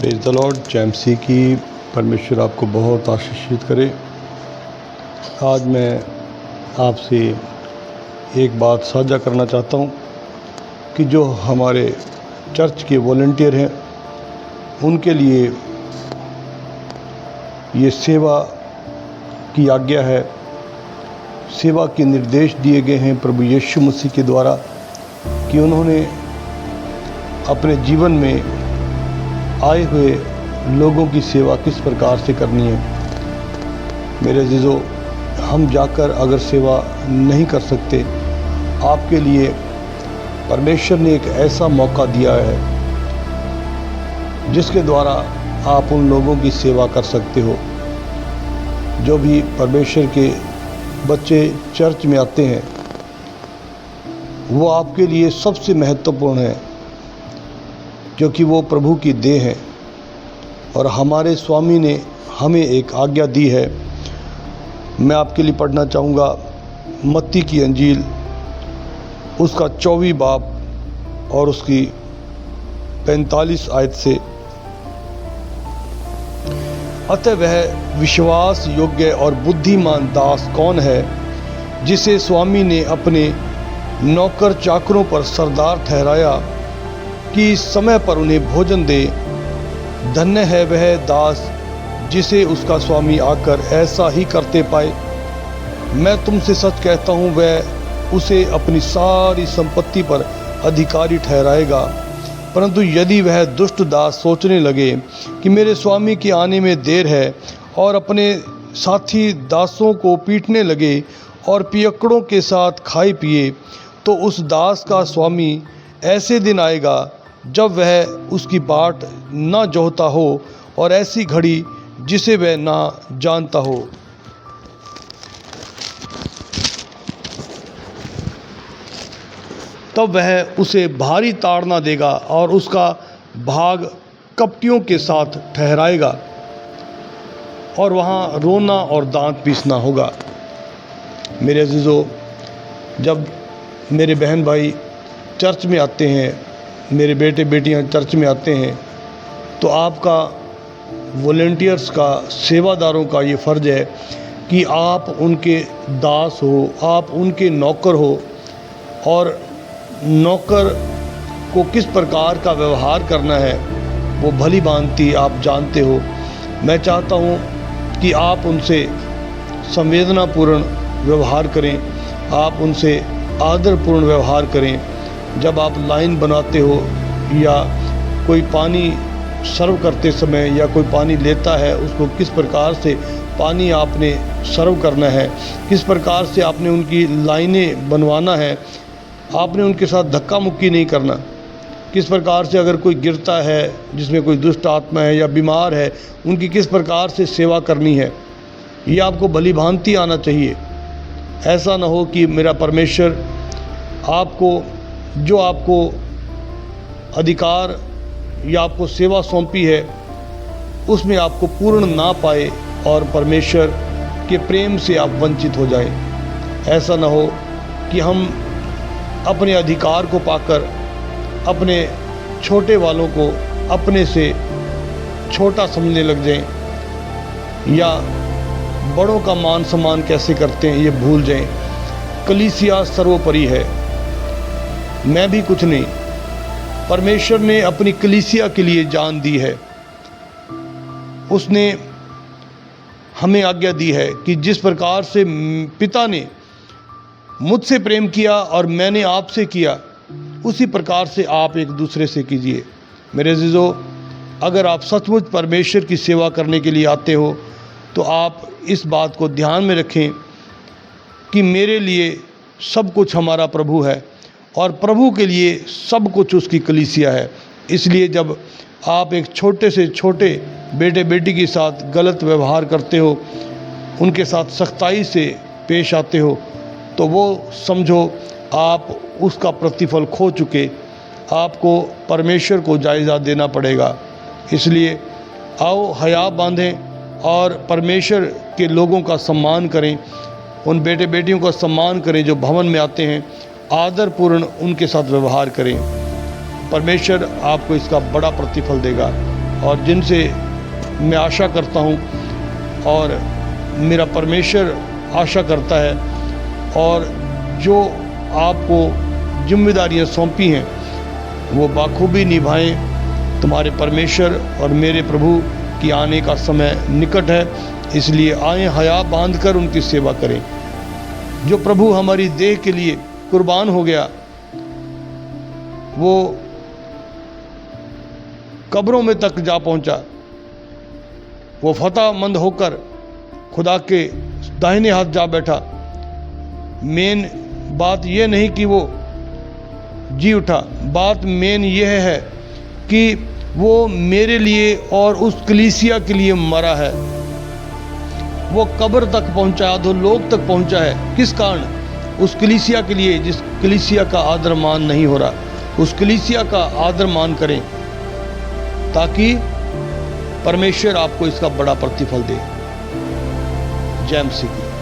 Praise the Lord. जैमसी की परमेश्वर आपको बहुत आशीषित करे। आज मैं आपसे एक बात साझा करना चाहता हूँ कि जो हमारे चर्च के वॉलंटियर हैं उनके लिए ये सेवा की आज्ञा है, सेवा के निर्देश दिए गए हैं प्रभु यीशु मसीह के द्वारा कि उन्होंने अपने जीवन में आए हुए लोगों की सेवा किस प्रकार से करनी है। मेरे अज़ीज़ों, हम जाकर अगर सेवा नहीं कर सकते, आपके लिए परमेश्वर ने एक ऐसा मौका दिया है जिसके द्वारा आप उन लोगों की सेवा कर सकते हो। जो भी परमेश्वर के बच्चे चर्च में आते हैं वो आपके लिए सबसे महत्वपूर्ण है, क्योंकि वो प्रभु की देह है और हमारे स्वामी ने हमें एक आज्ञा दी है। मैं आपके लिए पढ़ना चाहूँगा मत्ती की अंजील, उसका 24 बाब और उसकी 45 आयत से। अतः वह विश्वास योग्य और बुद्धिमान दास कौन है जिसे स्वामी ने अपने नौकर चाकरों पर सरदार ठहराया कि समय पर उन्हें भोजन दे। धन्य है वह दास जिसे उसका स्वामी आकर ऐसा ही करते पाए। मैं तुमसे सच कहता हूँ, वह उसे अपनी सारी संपत्ति पर अधिकारी ठहराएगा। परंतु यदि वह दुष्ट दास सोचने लगे कि मेरे स्वामी के आने में देर है और अपने साथी दासों को पीटने लगे और पियक्कड़ों के साथ खाए पिए, तो उस दास का स्वामी ऐसे दिन आएगा जब वह उसकी बाट न जोहता हो और ऐसी घड़ी जिसे वह ना जानता हो। तब वह उसे भारी ताड़ना देगा और उसका भाग कपटियों के साथ ठहराएगा और वहाँ रोना और दांत पीसना होगा। मेरे अज़ीज़ों, जब मेरे बहन भाई चर्च में आते हैं, मेरे बेटे बेटियां चर्च में आते हैं, तो आपका वॉलंटियर्स का, सेवादारों का ये फ़र्ज़ है कि आप उनके दास हो, आप उनके नौकर हो और नौकर को किस प्रकार का व्यवहार करना है वो भली भांति आप जानते हो। मैं चाहता हूँ कि आप उनसे संवेदनापूर्ण व्यवहार करें, आप उनसे आदरपूर्ण व्यवहार करें। जब आप लाइन बनाते हो या कोई पानी सर्व करते समय या कोई पानी लेता है, उसको किस प्रकार से पानी आपने सर्व करना है, किस प्रकार से आपने उनकी लाइनें बनवाना है, आपने उनके साथ धक्का मुक्की नहीं करना। किस प्रकार से अगर कोई गिरता है जिसमें कोई दुष्ट आत्मा है या बीमार है, उनकी किस प्रकार से सेवा करनी है, ये आपको भली भांति आना चाहिए। ऐसा ना हो कि मेरा परमेश्वर आपको जो आपको अधिकार या आपको सेवा सौंपी है उसमें आपको पूर्ण ना पाए और परमेश्वर के प्रेम से आप वंचित हो जाएं। ऐसा ना हो कि हम अपने अधिकार को पाकर अपने छोटे वालों को अपने से छोटा समझने लग जाएं या बड़ों का मान सम्मान कैसे करते हैं ये भूल जाएं। कलीसिया सर्वोपरि है, मैं भी कुछ नहीं। परमेश्वर ने अपनी कलीसिया के लिए जान दी है। उसने हमें आज्ञा दी है कि जिस प्रकार से पिता ने मुझसे प्रेम किया और मैंने आपसे किया, उसी प्रकार से आप एक दूसरे से कीजिए। मेरे अज़ीज़ों, अगर आप सचमुच परमेश्वर की सेवा करने के लिए आते हो तो आप इस बात को ध्यान में रखें कि मेरे लिए सब कुछ हमारा प्रभु है और प्रभु के लिए सब कुछ उसकी कलीसिया है। इसलिए जब आप एक छोटे से छोटे बेटे बेटी के साथ गलत व्यवहार करते हो, उनके साथ सख्ताई से पेश आते हो, तो वो समझो आप उसका प्रतिफल खो चुके। आपको परमेश्वर को जायज़ा देना पड़ेगा। इसलिए आओ हया बांधें और परमेश्वर के लोगों का सम्मान करें, उन बेटे बेटियों का सम्मान करें जो भवन में आते हैं, आदरपूर्ण उनके साथ व्यवहार करें। परमेश्वर आपको इसका बड़ा प्रतिफल देगा। और जिनसे मैं आशा करता हूँ और मेरा परमेश्वर आशा करता है, और जो आपको जिम्मेदारियाँ सौंपी हैं वो बाखूबी निभाएं। तुम्हारे परमेश्वर और मेरे प्रभु की आने का समय निकट है, इसलिए आएँ हया बांध कर उनकी सेवा करें। जो प्रभु हमारी देह के लिए कुर्बान हो गया, वो कब्रों में तक जा पहुंचा, वो फतेहमंद होकर खुदा के दाहिने हाथ जा बैठा। मेन बात यह नहीं कि वो जी उठा, बात मेन यह है कि वो मेरे लिए और उस कलीसिया के लिए मरा है। वो कब्र तक पहुंचा, अधोलोक तक पहुंचा है। किस कारण? उस कलीसिया के लिए जिस कलीसिया का आदर मान नहीं हो रहा। उस कलीसिया का आदर मान करें ताकि परमेश्वर आपको इसका बड़ा प्रतिफल दे। जय मसीह की।